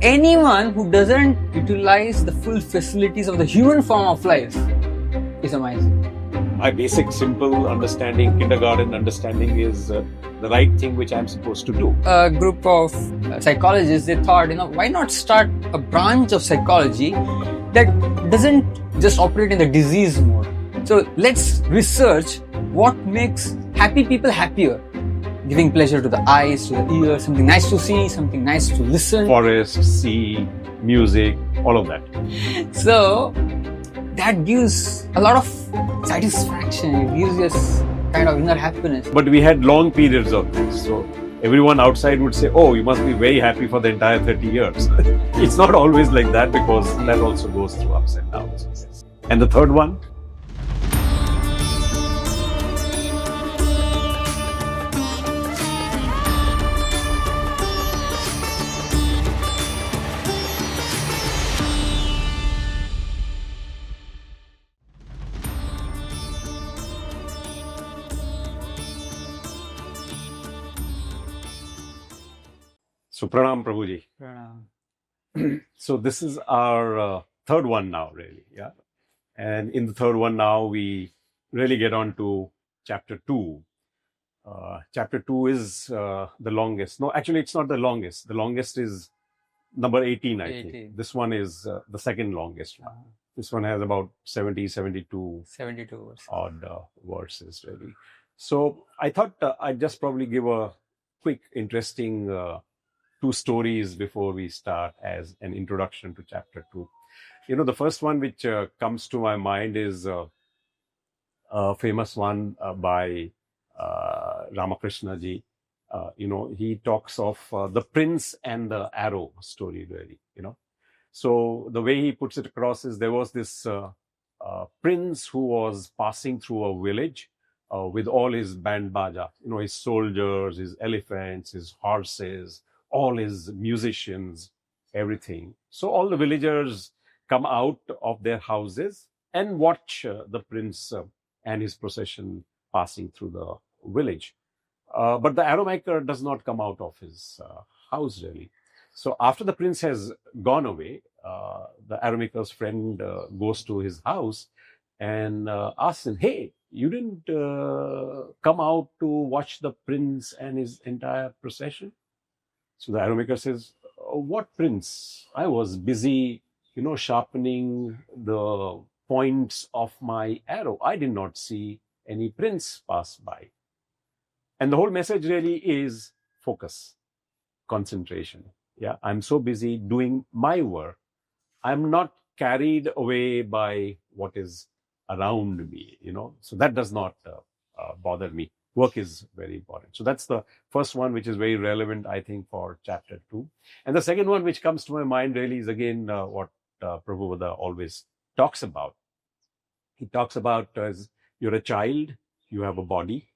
anyone who doesn't utilize the full facilities of the human form of life is amazing. My basic, simple understanding, kindergarten understanding is the right thing which I'm supposed to do. A group of psychologists, they thought, why not start a branch of psychology that doesn't just operate in the disease mode. So let's research what makes happy people happier. Giving pleasure to the eyes, to the ears, something nice to see, something nice to listen. Forest, sea, music, all of that. So that gives a lot of satisfaction. It gives us kind of inner happiness. But we had long periods of this. So everyone outside would say, oh, you must be very happy for the entire 30 years. It's not always like that, because that also goes through ups and downs. And the third one? So, Pranam Prabhuji. Pranam. So, this is our third one now, really. Yeah. And in the third one now, we really get on to chapter 2. Chapter 2 is the longest. No, actually, it's not the longest. The longest is number 18, I think. This one is the second longest one. This one has about 72 verses. Odd verses, really. So, I thought I'd just probably give a quick, interesting 2 stories before we start as an introduction to chapter 2. The first one which comes to my mind is a famous one by Ramakrishna ji. He talks of the prince and the arrow story, really. So the way he puts it across is, there was this prince who was passing through a village with all his band baja, his soldiers, his elephants, his horses, all his musicians, everything. So all the villagers come out of their houses and watch the prince and his procession passing through the village. But the arrow maker does not come out of his house, really. So after the prince has gone away, the arrow maker's friend goes to his house and asks him, hey, you didn't come out to watch the prince and his entire procession? So the arrow maker says, what prince? I was busy, sharpening the points of my arrow. I did not see any prince pass by. And the whole message really is focus, concentration. Yeah, I'm so busy doing my work. I'm not carried away by what is around me, So that does not bother me. Work is very important. So that's the first one, which is very relevant, I think, for chapter 2. And the second one, which comes to my mind really, is again what Prabhupada always talks about. He talks about as you're a child, you have a body,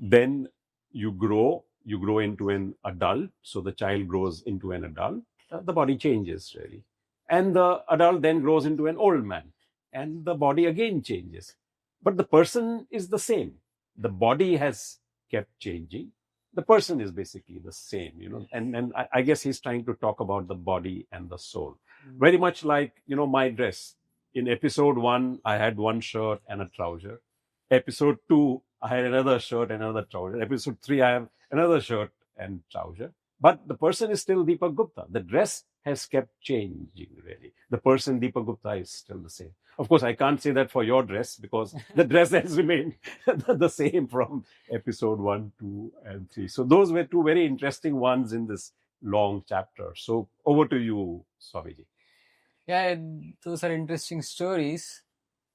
then you grow into an adult. So the child grows into an adult. The body changes, really. And the adult then grows into an old man. And the body again changes. But the person is the same. The body has kept changing. The person is basically the same, and I guess he's trying to talk about the body and the soul. Very much like, my dress. In episode 1, I had one shirt and a trouser. Episode 2, I had another shirt and another trouser. Episode 3, I have another shirt and trouser. But the person is still Deepak Gupta. The dress has kept changing, really. The person, Deepak Gupta, is still the same. Of course, I can't say that for your dress, because the dress has remained the same from episode 1, 2, and 3. So those were 2 very interesting ones in this long chapter. So over to you, Swamiji. Yeah, those are interesting stories.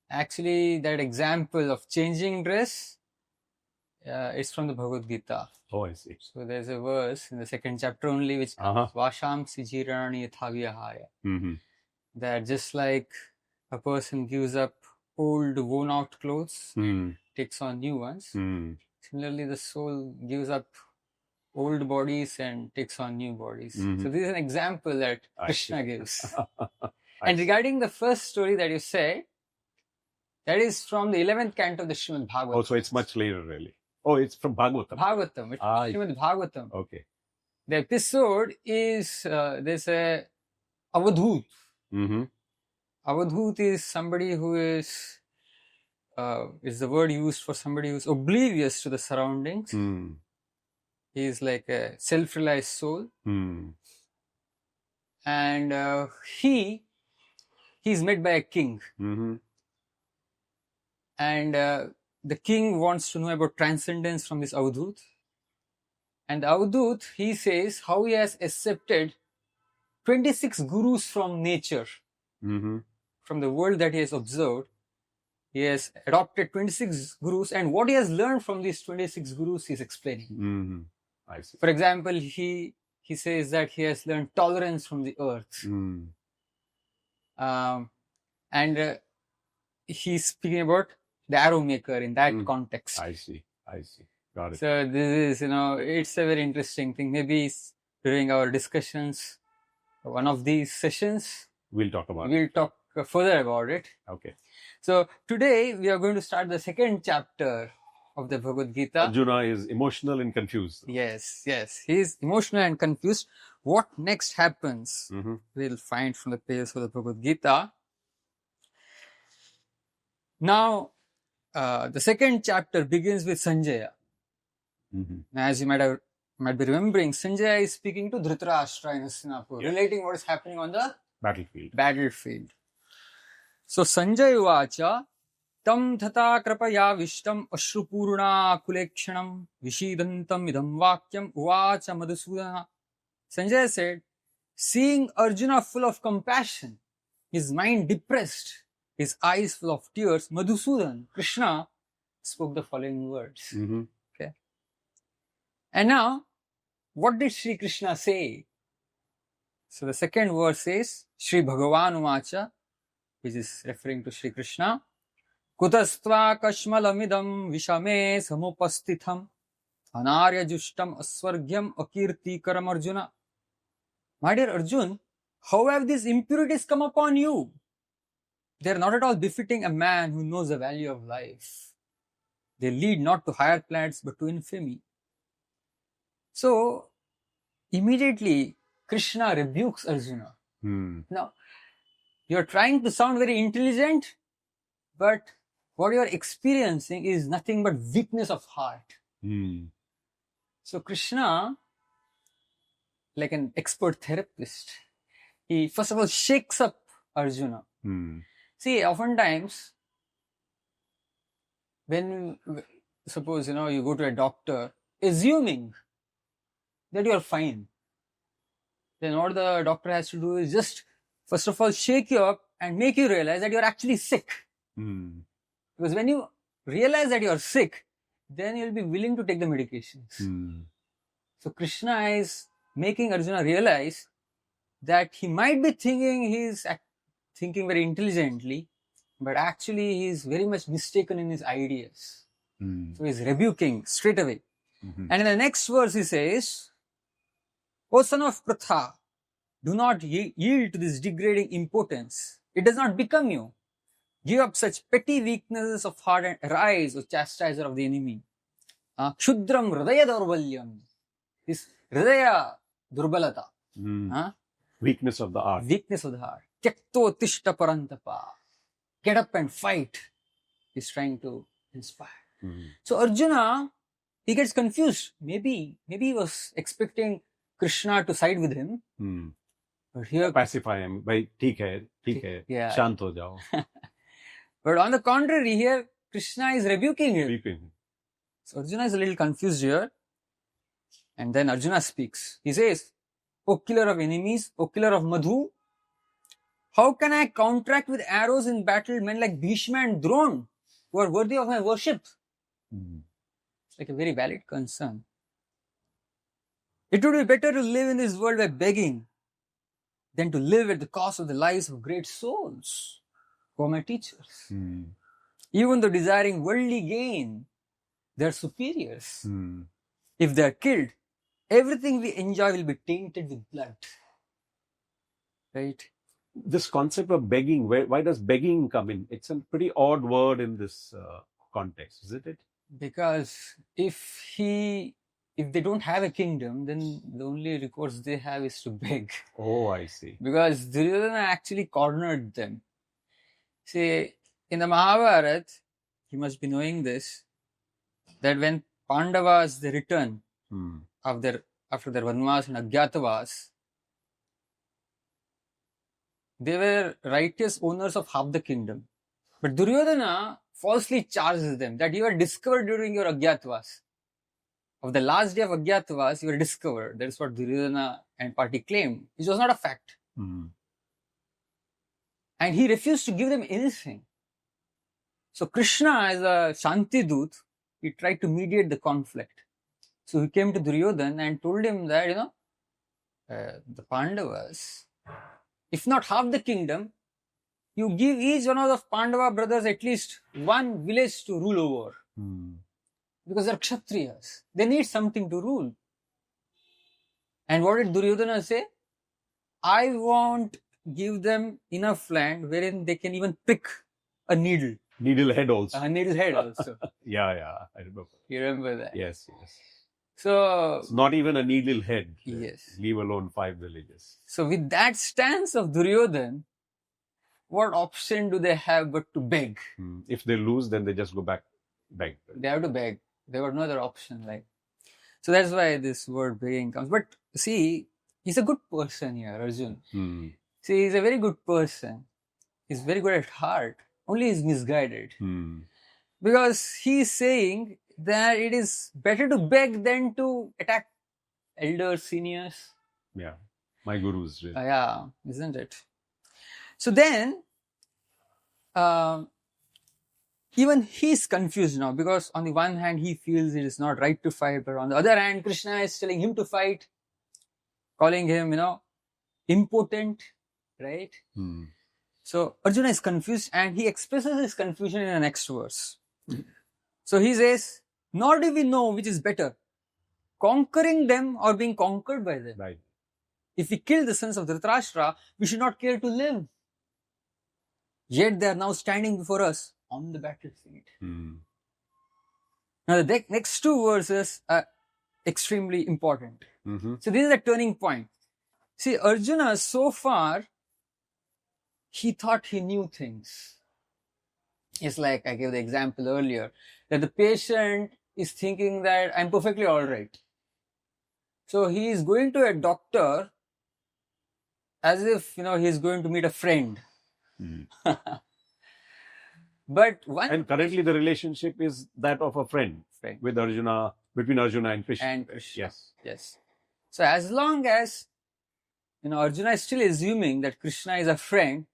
Actually, that example of changing dress, it's from the Bhagavad Gita. Oh, I see. So there's a verse in the second chapter only, which Vasham Sijirani Yathavyahaya. That just like a person gives up old worn out clothes, takes on new ones. Similarly, the soul gives up old bodies and takes on new bodies. So this is an example that Krishna gives. And regarding the first story that you say, that is from the 11th canto of the Srimad Bhagavatam. Oh, so it's much later, really. Oh, it's from Bhagavatam. Bhagavatam. It's Srimad Bhagavatam. Okay. The episode is, there's a avadhut. Mm-hmm. Avadhut is somebody who is the word used for somebody who's oblivious to the surroundings. He is like a self-realized soul. And he's met by a king. And the king wants to know about transcendence from this avadhut. And the avadhut, he says how he has accepted 26 gurus from nature, from the world that he has observed. He has adopted 26 gurus, and what he has learned from these 26 gurus, he is explaining. I see. For example, he says that he has learned tolerance from the earth. And he's speaking about the arrow maker in that context. I see. Got it. So this is, it's a very interesting thing. Maybe during our discussions, one of these sessions, we'll talk further about it. Okay. So today we are going to start the second chapter of the Bhagavad Gita. Arjuna is emotional and confused. Yes. He is emotional and confused. What next happens? We'll find from the pages of the Bhagavad Gita. Now, the second chapter begins with Sanjaya. As you might be remembering, Sanjaya is speaking to Dhritarashtra in Hastinapur, relating what is happening on the battlefield. So Sanjaya uvacha tam thata krapaya vishtam ashrupurna kulekshanam vishidantam idam vakyam uvacha madhusudana. Sanjaya said, seeing Arjuna full of compassion, his mind depressed, his eyes full of tears, Madhusudan, Krishna, spoke the following words. Okay. And now, what did Sri Krishna say? So the second verse says, Sri Bhagavan uvacha, which is referring to Sri Krishna, Kutastva kashmalamidam vishame samupastitham anarya jushtam aswargyam akirtikaram Arjuna. My dear Arjun, how have these impurities come upon you? They are not at all befitting a man who knows the value of life. They lead not to higher planets but to infamy. So, immediately, Krishna rebukes Arjuna. Now, you are trying to sound very intelligent, but what you are experiencing is nothing but weakness of heart. So, Krishna, like an expert therapist, he first of all shakes up Arjuna. See, oftentimes, when, suppose, you go to a doctor, assuming that you are fine, then what the doctor has to do is just, first of all, shake you up and make you realize that you are actually sick. Because when you realize that you are sick, then you will be willing to take the medications. So Krishna is making Arjuna realize that he might be thinking very intelligently, but actually he is very much mistaken in his ideas. So he is rebuking straight away. And in the next verse he says, O son of Pratha, do not yield to this degrading impotence. It does not become you. Give up such petty weaknesses of heart and arise, O chastiser of the enemy. Kshudram hridaya daurbalyam. This hridaya durbalata. Weakness of the heart. Tyakto tishta parantapa. Get up and fight. He's trying to inspire. So Arjuna, he gets confused. Maybe he was expecting Krishna to side with him. But here, pacify him. Bhai, theek hai. Yeah. Shant ho jao. But on the contrary, here Krishna is rebuking him. So Arjuna is a little confused here. And then Arjuna speaks. He says, O killer of enemies, O killer of Madhu, how can I counteract with arrows in battle men like Bhishma and Drona, who are worthy of my worship? It's like a very valid concern. It would be better to live in this world by begging than to live at the cost of the lives of great souls who are my teachers. Even though desiring worldly gain, they are superiors. If they are killed, everything we enjoy will be tainted with blood. Right? This concept of begging, why does begging come in? It's a pretty odd word in this context, isn't it? Because if he if they don't have a kingdom, then the only recourse they have is to beg. Oh, I see. Because Duryodhana actually cornered them. See, in the Mahabharata, you must be knowing this, that when Pandavas they return after their Vanvas and Agyatavas, they were righteous owners of half the kingdom. But Duryodhana falsely charges them that you were discovered during your Agyatavas. Of the last day of Agyatavas, you were discovered. That is what Duryodhana and party claimed, which was not a fact. And he refused to give them anything. So Krishna, as a Shanti Dut, he tried to mediate the conflict. So he came to Duryodhana and told him that, the Pandavas, if not half the kingdom, you give each one of the Pandava brothers at least one village to rule over. Because they're Kshatriyas. They need something to rule. And what did Duryodhana say? I won't give them enough land wherein they can even pick a needle. Needle head also. A needle head also. Yeah, I remember. You remember that? Yes. So, it's not even a needle head. Yes. Leave alone 5 villages. So with that stance of Duryodhana, what option do they have but to beg? If they lose, then they just go back, beg. They have to beg. There was no other option. So that's why this word begging comes. But see, he's a good person here, Arjun. See, he's a very good person. He's very good at heart. Only he's misguided. Because he's saying that it is better to beg than to attack elders, seniors. Yeah, my gurus. Really. Yeah, isn't it? So then, even he's confused now, because on the one hand he feels it is not right to fight, but on the other hand Krishna is telling him to fight, calling him, impotent, right? So Arjuna is confused and he expresses his confusion in the next verse. So he says, nor do we know which is better, conquering them or being conquered by them. Right. If we kill the sons of Dhritarashtra, we should not care to live. Yet they are now standing before us on the battlefield. Now the next two verses are extremely important. So this is a turning point. See, Arjuna, so far, he thought he knew things. It's like I gave the example earlier, that the patient is thinking that I'm perfectly all right. So he is going to a doctor as if, he's going to meet a friend. But and currently the relationship is that of a friend with Arjuna, between Arjuna and Krishna. Yes. So as long as, Arjuna is still assuming that Krishna is a friend,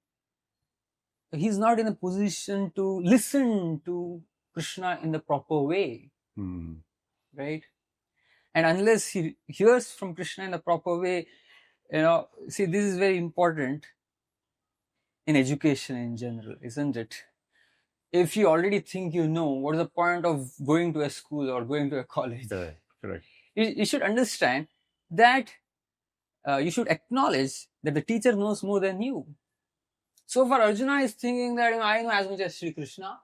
he's not in a position to listen to Krishna in the proper way. Right? And unless he hears from Krishna in the proper way, see, this is very important in education in general, isn't it? If you already think what is the point of going to a school or going to a college? Correct. You should understand that you should acknowledge that the teacher knows more than you. So far, Arjuna is thinking that I know as much as Sri Krishna,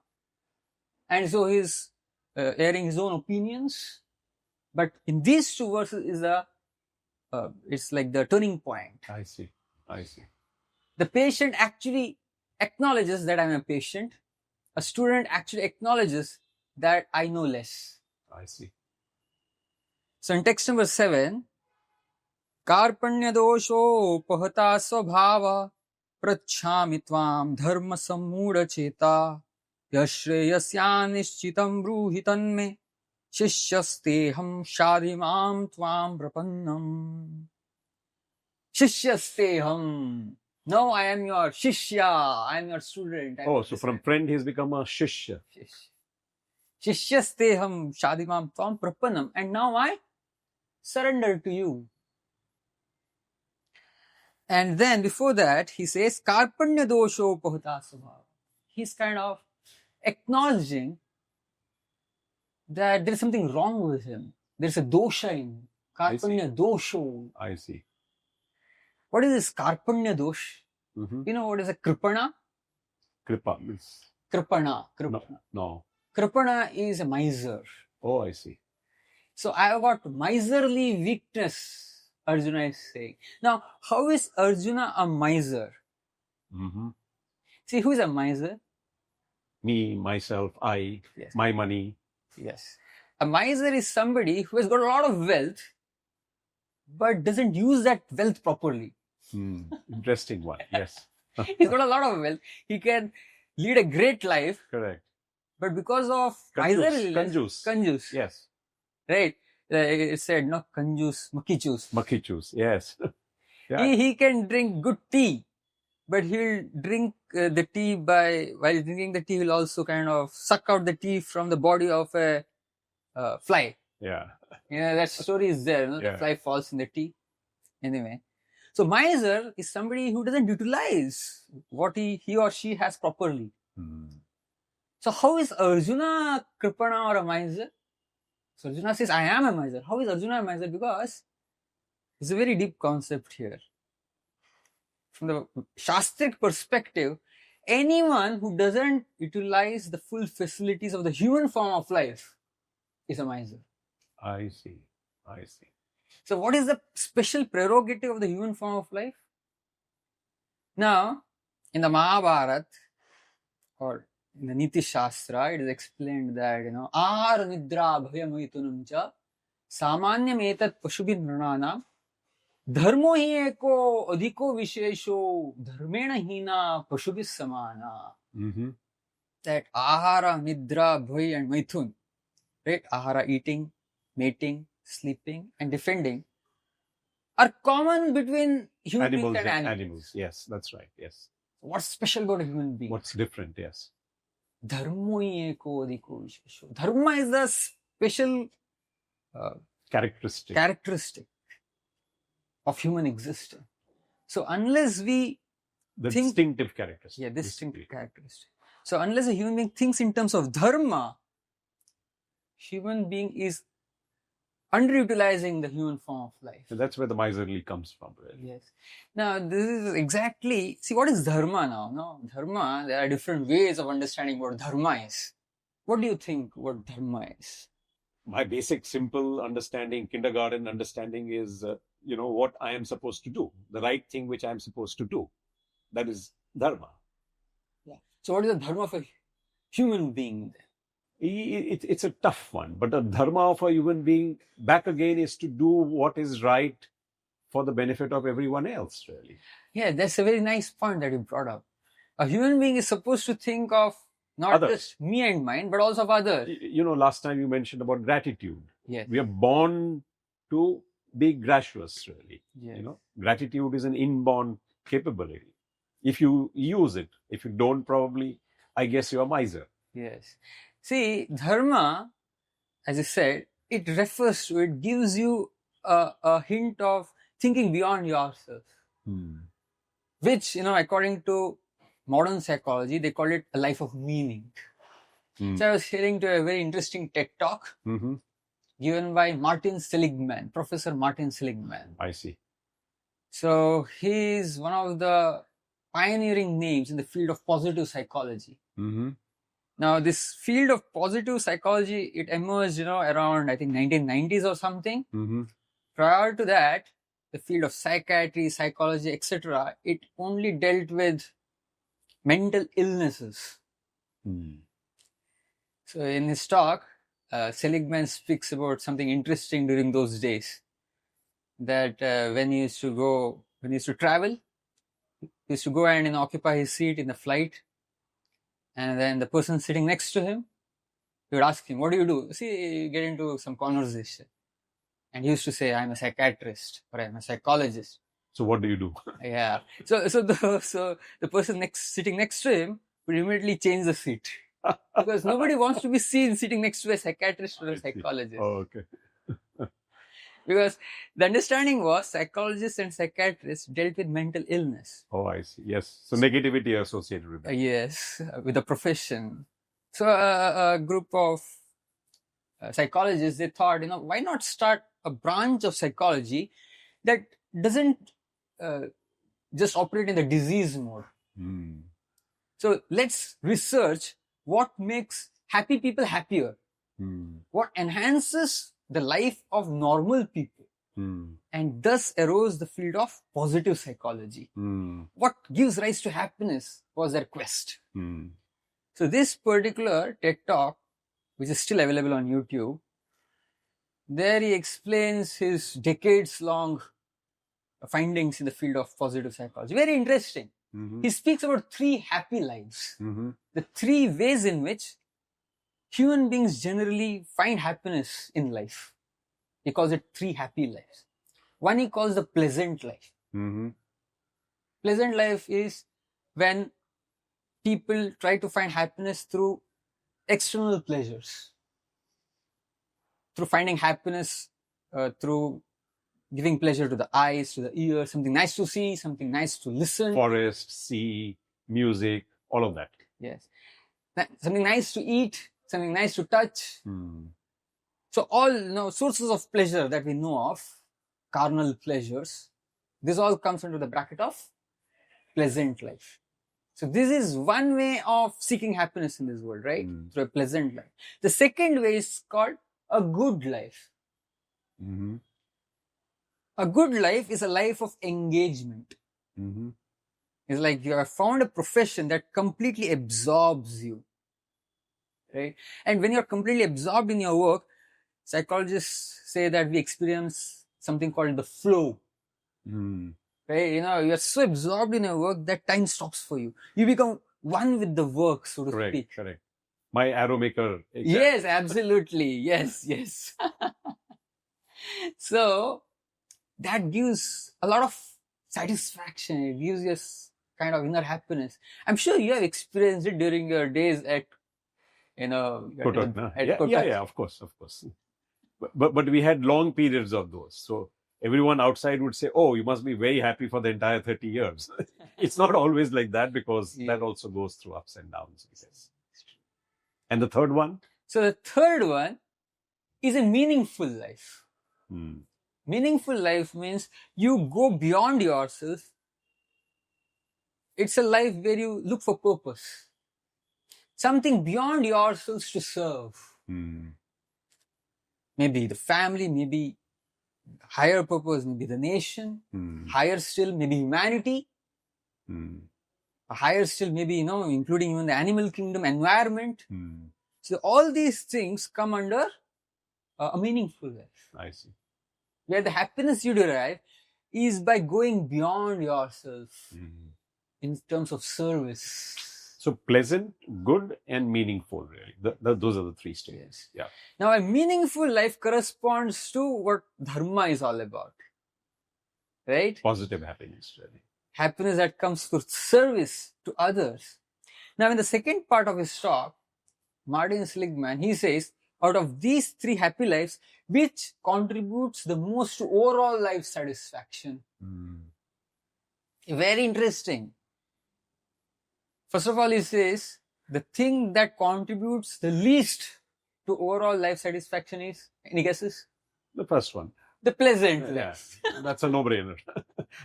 and so he's airing his own opinions. But in these two verses is it's like the turning point. I see. The patient actually acknowledges that I'm a patient. A student actually acknowledges that I know less. I see. So in text number 7, Karpanya dosho pahata svabhava prachhami tvam dharma sammuda cheta yashreyasya nishchitam bruhitan me shishyasteham shadimam tvam prapannam. Shishyasteham. No, I am your shishya. I am your student. So from friend he's become a shishya. Shishyasteham shadimam tvam prapannam. And now I surrender to you. And then before that, he says, Karpanya dosho pahata svabhava. He's kind of acknowledging that there is something wrong with him. There is a dosha in him. Karpanya dosho. I see. What is this Karpanya dosh? You know what is a kripana? Kripa means? Kripana. No. Kripana is a miser. Oh, I see. So I have got miserly weakness, Arjuna is saying. Now, how is Arjuna a miser? Mm-hmm. See, who is a miser? Me, myself, I, Yes. my money. Yes. A miser is somebody who has got a lot of wealth, but doesn't use that wealth properly. Interesting one. Yes. He's got a lot of wealth. He can lead a great life. Correct. But because of Kanjus. Yes. Right? It said, no, kanjus, makichus. Makichus, yes. Yeah. He can drink good tea, but he'll drink the tea while drinking the tea, he'll also kind of suck out the tea from the body of a fly. Yeah. That story is there. Yeah. The fly falls in the tea. Anyway. So miser is somebody who doesn't utilize what he or she has properly. So how is Arjuna Kripana or a miser? So Arjuna says, I am a miser. How is Arjuna a miser? Because it's a very deep concept here. From the Shastric perspective, anyone who doesn't utilize the full facilities of the human form of life is a miser. I see. So what is the special prerogative of the human form of life? Now, in the Mahabharata or in the Niti Shastra, it is explained that, Ahara nidra bhaya maitunam cha samanyam etat pashubhin nrananam dharmo hi eko adhiko vishesho dharmena hina pashubhis samana. That ahara, nidra, bhaya and maithun, right? Ahara, eating, mating, sleeping and defending are common between human beings and animals. Yes, that's right. Yes. What's special about a human being? What's different? Yes. Dharma is the special characteristic of human existence. So unless we distinctive characteristic. Yeah, distinctive characteristic. So unless a human being thinks in terms of dharma, human being is underutilizing the human form of life. And that's where the miserly comes from, really. Yes. Now, this is exactly... See, what is dharma now? No, dharma, there are different ways of understanding what dharma is. What do you think what dharma is? My basic, simple understanding, kindergarten understanding is, what I am supposed to do. The right thing which I am supposed to do. That is dharma. Yeah. So what is the dharma of a human being then? It's a tough one, but the dharma of a human being back again is to do what is right for the benefit of everyone else, really. Yeah, that's a very nice point that you brought up. A human being is supposed to think of not just me and mine, but also of others. Last time you mentioned about gratitude. Yes. We are born to be gracious, really. Yes. Gratitude is an inborn capability. If you use it, if you don't, probably, I guess you're a miser. Yes. See, dharma, as I said, it gives you a hint of thinking beyond yourself. Which, according to modern psychology, they call it a life of meaning. So I was hearing to a very interesting TED talk given by Professor Martin Seligman. I see. So he's one of the pioneering names in the field of positive psychology. Now, this field of positive psychology, it emerged, around, I think, 1990s or something. Prior to that, the field of psychiatry, psychology, etc., it only dealt with mental illnesses. So in his talk, Seligman speaks about something interesting during those days. That when he used to travel, he used to go and occupy his seat in the flight. And then the person sitting next to him, he would ask him, what do you do? See, you get into some conversation. And he used to say, I'm a psychiatrist or I'm a psychologist. So what do you do? Yeah. So the person sitting next to him would immediately change the seat. Because nobody wants to be seen sitting next to a psychiatrist or a psychologist. Oh, okay. Because the understanding was psychologists and psychiatrists dealt with mental illness. Oh, I see. Yes. So negativity associated with that. Yes, with the profession. So a group of psychologists, they thought, why not start a branch of psychology that doesn't just operate in the disease mode. So let's research what makes happy people happier. What enhances the life of normal people and thus arose the field of positive psychology. What gives rise to happiness was their quest. So this particular TED Talk, which is still available on YouTube, there he explains his decades-long findings in the field of positive psychology. Very interesting. He speaks about 3 happy lives. The 3 ways in which human beings generally find happiness in life. He calls it 3 happy lives. One he calls the pleasant life. Pleasant life is when people try to find happiness through external pleasures. Through finding happiness through giving pleasure to the eyes, to the ears, something nice to see, something nice to listen. Forest, sea, music, all of that. Yes. Something nice to eat, something nice to touch. So all sources of pleasure that we know of, carnal pleasures, this all comes into the bracket of pleasant life. So this is one way of seeking happiness in this world, right? Through a pleasant life. The second way is called a good life. A good life is a life of engagement. It's like you have found a profession that completely absorbs you, right? And when you're completely absorbed in your work, psychologists say that we experience something called the flow. Right? You're so absorbed in your work that time stops for you. You become one with the work, so to speak. Correct. My arrow maker. Exactly. Yes, absolutely. Yes. So that gives a lot of satisfaction. It gives you kind of inner happiness. I'm sure you have experienced it during your days at Kotak. Kotak. Yeah, of course. But we had long periods of those. So everyone outside would say, oh, you must be very happy for the entire 30 years. It's not always like that because that also goes through ups and downs. And the third one? So the third one is a meaningful life. Meaningful life means you go beyond yourself. It's a life where you look for purpose. Something beyond yourselves to serve. Maybe the family, maybe higher purpose, maybe the nation. Higher still, maybe humanity. Higher still, maybe, including even the animal kingdom, environment. So all these things come under a meaningful life. I see. Where the happiness you derive is by going beyond yourself in terms of service. So pleasant, good, and meaningful, really. Those are the 3 stages. Yeah. Now, a meaningful life corresponds to what dharma is all about. Right? Positive happiness, really. Happiness that comes through service to others. Now, in the second part of his talk, Martin Seligman, he says, out of these 3 happy lives, which contributes the most to overall life satisfaction? Very interesting. First of all, he says, the thing that contributes the least to overall life satisfaction is, any guesses? The first one. The pleasant life. That's a no-brainer.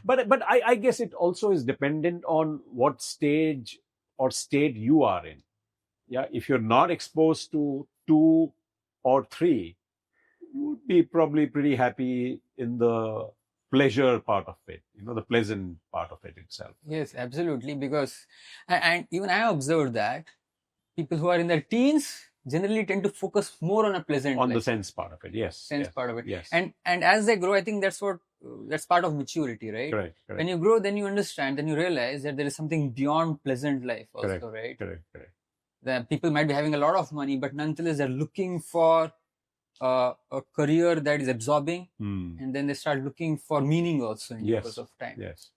But I guess it also is dependent on what stage or state you are in. Yeah, if you're not exposed to 2 or 3, you would be probably pretty happy in the pleasure part of it, the pleasant part of it itself. Yes, absolutely. Because, and even I observed that people who are in their teens generally tend to focus more on a pleasant on life. The sense part of it, yes. Part of it. Yes. And as they grow, I think that's part of maturity, right? Correct. When you grow, then you understand, then you realize that there is something beyond pleasant life also, right? Correct. That people might be having a lot of money, but nonetheless they're looking for a career that is absorbing, and then they start looking for meaning also in the course of time. Yes.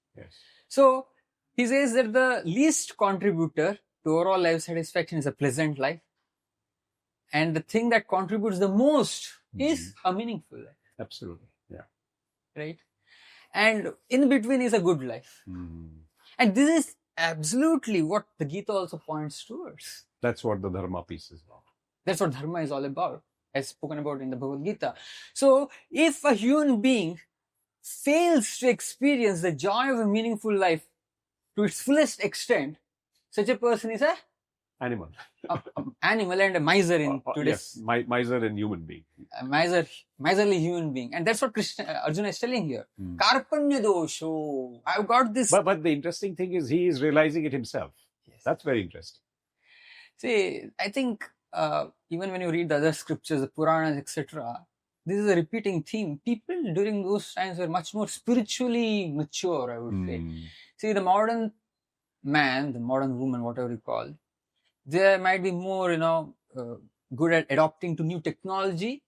So he says that the least contributor to overall life satisfaction is a pleasant life, and the thing that contributes the most is a meaningful life. Absolutely, yeah. Right, and in between is a good life, and this is absolutely what the Gita also points towards. That's what the dharma piece is about. That's what dharma is all about, as spoken about in the Bhagavad Gita. So, if a human being fails to experience the joy of a meaningful life to its fullest extent, such a person is a Animal. Animal and a miser in today's... Yes, miser and human being. A miserly human being. And that's what Arjuna is telling here. Karpanya dosho. I've got this... But the interesting thing is he is realizing it himself. Yes. That's very interesting. See, I think even when you read the other scriptures, the Puranas, etc., this is a repeating theme. People during those times were much more spiritually mature, I would say. See, the modern man, the modern woman, whatever you call, they might be more, good at adopting to new technology,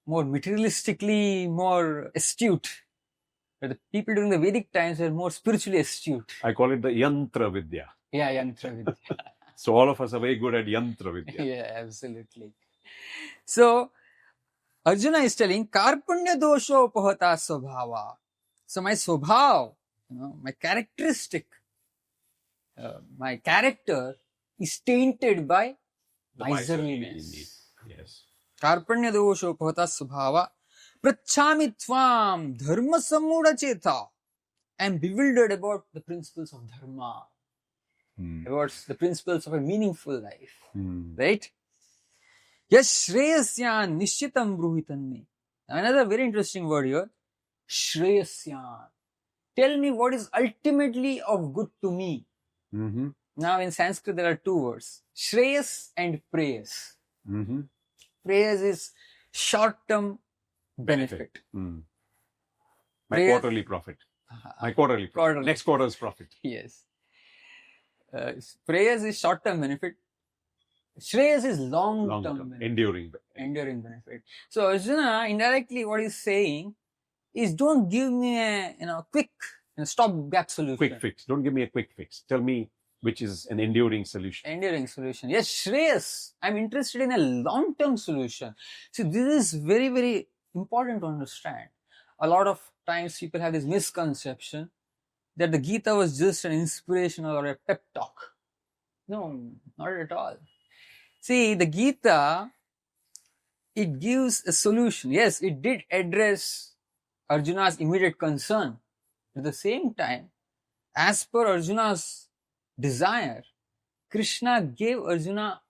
more materialistically, more astute. But the people during the Vedic times were more spiritually astute. I call it the yantra vidya. Yeah, yantra vidya. So all of us are very good at yantra vidya. Yeah, absolutely. So Arjuna is telling, Karpanya dosho upahata svabhava. So my svabhav, my characteristic, my character is tainted by miserliness. Yes. Karpanya dosho upahata svabhava. Prachami tvam dharma samudha chetha. I am bewildered about the principles of dharma. About the principles of a meaningful life. Right? Yes, Shreyasyan Nishchitam Bruhitanme. Another very interesting word here. Shreyasyan. Tell me what is ultimately of good to me. Now in Sanskrit there are two words. Shreyas and Preyas. Preyas is short-term benefit. My quarterly profit. My quarterly profit. Next quarter's profit. Yes. Preyas is short-term benefit. Shreyas is long-term benefit. Enduring benefit. So Arjuna, indirectly what he's saying is, don't give me a quick stop-gap solution. Quick fix. Don't give me a quick fix. Tell me which is an enduring solution. Enduring solution. Yes, Shreyas. I'm interested in a long-term solution. See, this is very, very important to understand. A lot of times people have this misconception that the Gita was just an inspirational or a pep talk. No, not at all. See, the Gita, it gives a solution. Yes, it did address Arjuna's immediate concern. At the same time, as per Arjuna's desire, Krishna gave Arjuna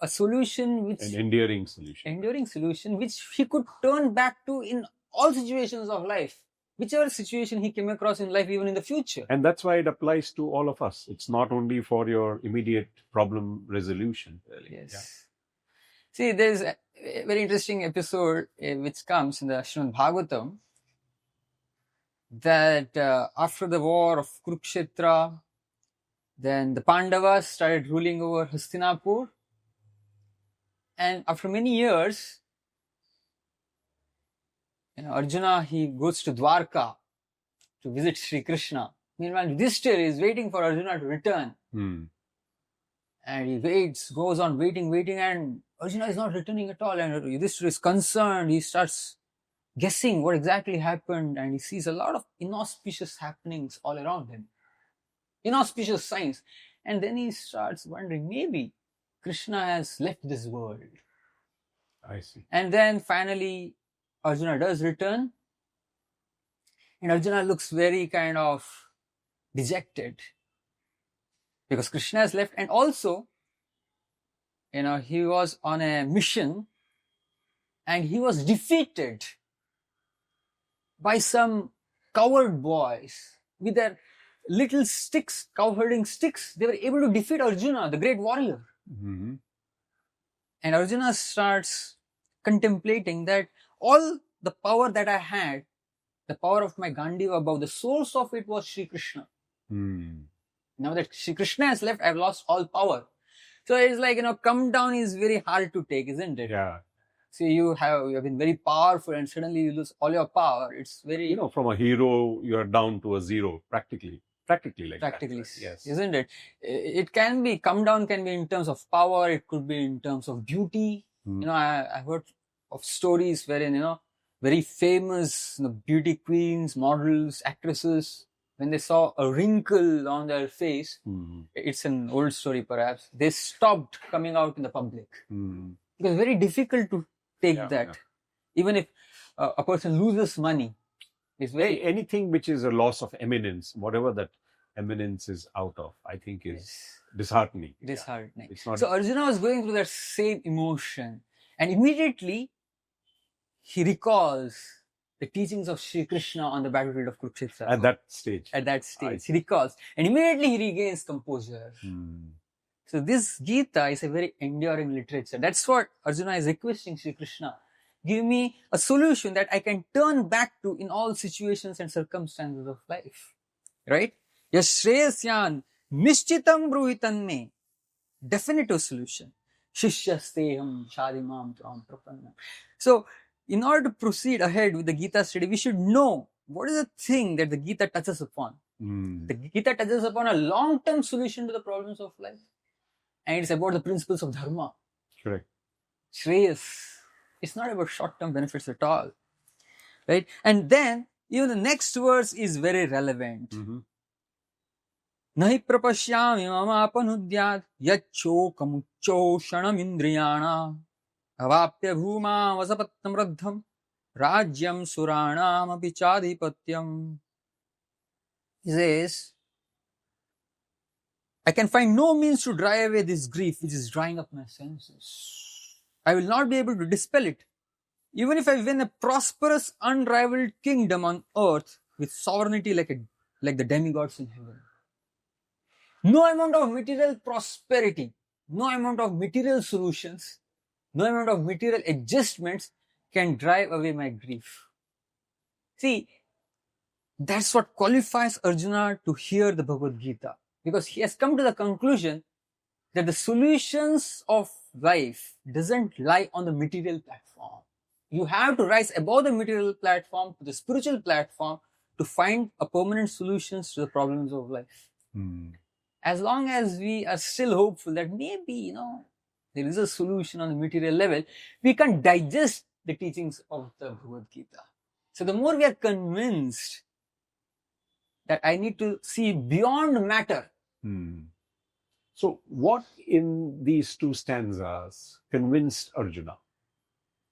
a solution which... An enduring solution. Enduring solution which he could turn back to in all situations of life. Whichever situation he came across in life, even in the future. And that's why it applies to all of us. It's not only for your immediate problem resolution. Really. Yes. Yeah. See, there's a very interesting episode which comes in the Srimad Bhagavatam, that after the war of Kurukshetra, then the Pandavas started ruling over Hastinapur. And after many years, Arjuna, he goes to Dwarka to visit Sri Krishna. Meanwhile, Yudhishthira is waiting for Arjuna to return. And he waits, goes on waiting, and Arjuna is not returning at all. And Yudhishthira is concerned. He starts guessing what exactly happened, and he sees a lot of inauspicious happenings all around him. Inauspicious signs. And then he starts wondering, maybe Krishna has left this world. I see. And then finally, Arjuna does return, and Arjuna looks very kind of dejected because Krishna has left, and also, he was on a mission and he was defeated by some coward boys with their little sticks, cow-herding sticks. They were able to defeat Arjuna, the great warrior. And Arjuna starts contemplating that all the power that I had, the power of my Gandiva bow, the source of it was Sri Krishna. Now that Sri Krishna has left, I've lost all power. So it's like, come down is very hard to take, isn't it? Yeah. So you have been very powerful and suddenly you lose all your power. It's very... from a hero, you're down to a zero, practically like that. Right? Yes. Isn't it? It can be, come down can be in terms of power, it could be in terms of beauty. I've heard of stories wherein, very famous beauty queens, models, actresses, when they saw a wrinkle on their face, it's an old story perhaps, they stopped coming out in the public. It was very difficult to take that. Yeah. Even if a person loses money, it's very... Anything which is a loss of eminence, whatever that eminence is out of, I think is disheartening. Disheartening. It's not. So Arjuna was going through that same emotion, and immediately he recalls the teachings of Sri Krishna on the battlefield of Kurukshetra. At that stage. He recalls, and immediately he regains composure. So this Gita is a very enduring literature. That's what Arjuna is requesting Sri Krishna. Give me a solution that I can turn back to in all situations and circumstances of life. Right? Yashreyasyan nishchitam bruhitan me. Definitive solution. Shishyasteham shadimam tvam prapannam. So, in order to proceed ahead with the Gita study, we should know what is the thing that the Gita touches upon. The Gita touches upon a long-term solution to the problems of life. And it's about the principles of dharma. Correct. Shreyas. It's not about short-term benefits at all. Right? And then, even the next verse is very relevant. Nahi prapashyami mamapanudyat yachokam indriyana avapya bhuma vasapattam radham rajyam suranam apichadipatyam. He says, I can find no means to drive away this grief which is drying up my senses. I will not be able to dispel it. Even if I win a prosperous, unrivaled kingdom on earth with sovereignty like the demigods in heaven. No amount of material prosperity, no amount of material solutions, no amount of material adjustments can drive away my grief. See, that's what qualifies Arjuna to hear the Bhagavad Gita. Because he has come to the conclusion that the solutions of life doesn't lie on the material platform. You have to rise above the material platform to the spiritual platform to find a permanent solutions to the problems of life. As long as we are still hopeful that maybe, there is a solution on the material level, we can digest the teachings of the Bhagavad Gita. So the more we are convinced that I need to see beyond matter. So what in these two stanzas convinced Arjuna?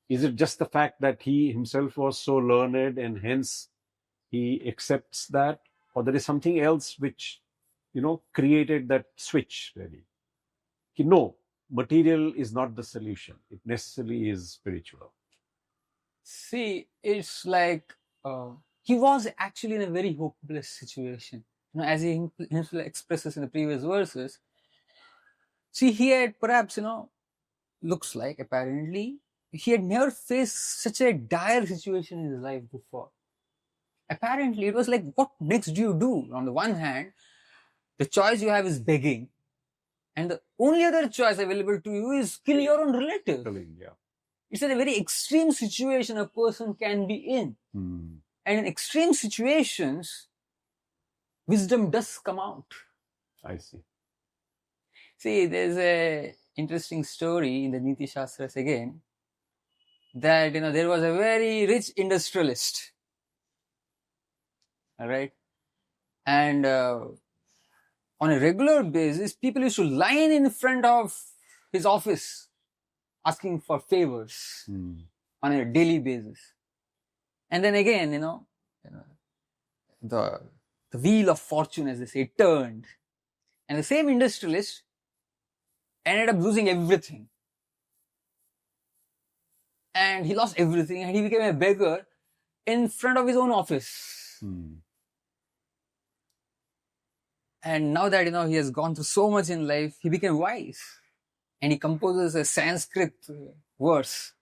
Is it just the fact that he himself was so learned and hence he accepts that? Or there is something else which, created that switch really? No, material is not the solution. It necessarily is spiritual. See, it's like he was actually in a very hopeless situation. As he himself expresses in the previous verses. See, he had perhaps, looks like apparently, he had never faced such a dire situation in his life before. Apparently, it was like, what next do you do? On the one hand, the choice you have is begging. And the only other choice available to you is kill your own relative. Yeah. It's a very extreme situation a person can be in. And in extreme situations, wisdom does come out. I see. See, there's a interesting story in the Niti Shastras again, that, there was a very rich industrialist. Alright? And on a regular basis, people used to line in front of his office asking for favors on a daily basis. And then again, the wheel of fortune, as they say, turned. And the same industrialist ended up losing everything. And he lost everything and he became a beggar in front of his own office. And now that, he has gone through so much in life, he became wise. And he composes a Sanskrit verse.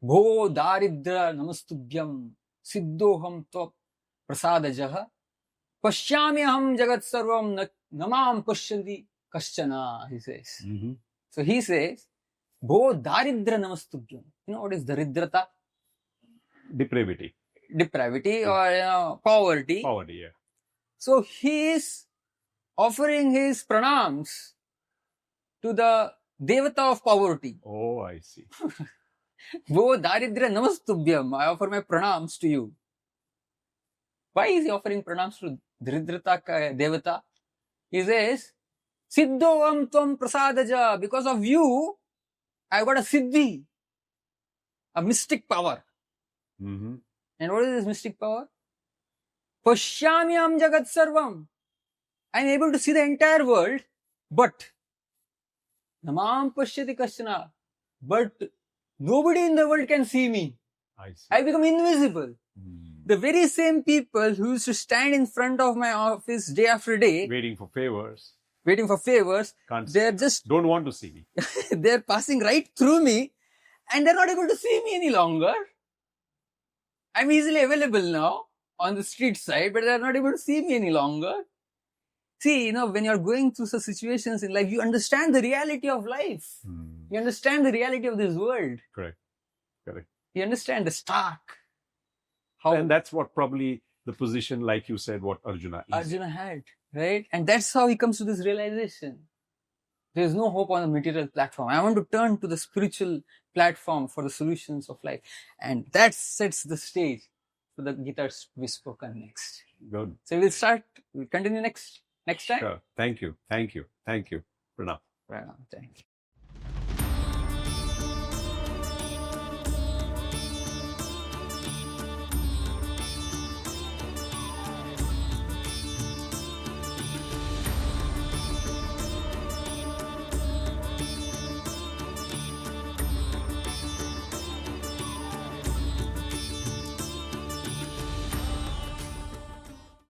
Bho daridra namastubhyam siddhoham tva prasadajaha pashyamyaham jagat sarvam namam pashyati kaschana, he says. So he says, Bho daridra namastubhyam. What is daridrata? Depravity. Or poverty. Poverty, yeah. So he is offering his pranams to the Devata of poverty. Oh, I see. Bho daridra namastubhyam. I offer my pranams to you. Why is he offering pranams to Daridrata Devata? He says, Siddhoam tvam prasadaja. Because of you, I got a siddhi, a mystic power. And what is this mystic power? Pashyamyam jagat sarvam. I am able to see the entire world, but namam pashyati kashana. But nobody in the world can see me. I see. I become invisible. The very same people who used to stand in front of my office day after day, Waiting for favors. they're just, Don't want to see me. they're passing right through me and they're not able to see me any longer. I'm easily available now on the street side, but they're not able to see me any longer. See, when you're going through such situations in life, you understand the reality of life. You understand the reality of this world. Correct. You understand the stark. And that's what probably the position, like you said, what Arjuna is. Arjuna had, right? And that's how he comes to this realization. There's no hope on the material platform. I want to turn to the spiritual platform for the solutions of life. And that sets the stage for the Gita to be spoken next. Good. So we'll continue next time. Sure. Thank you. Pranam. Thank you.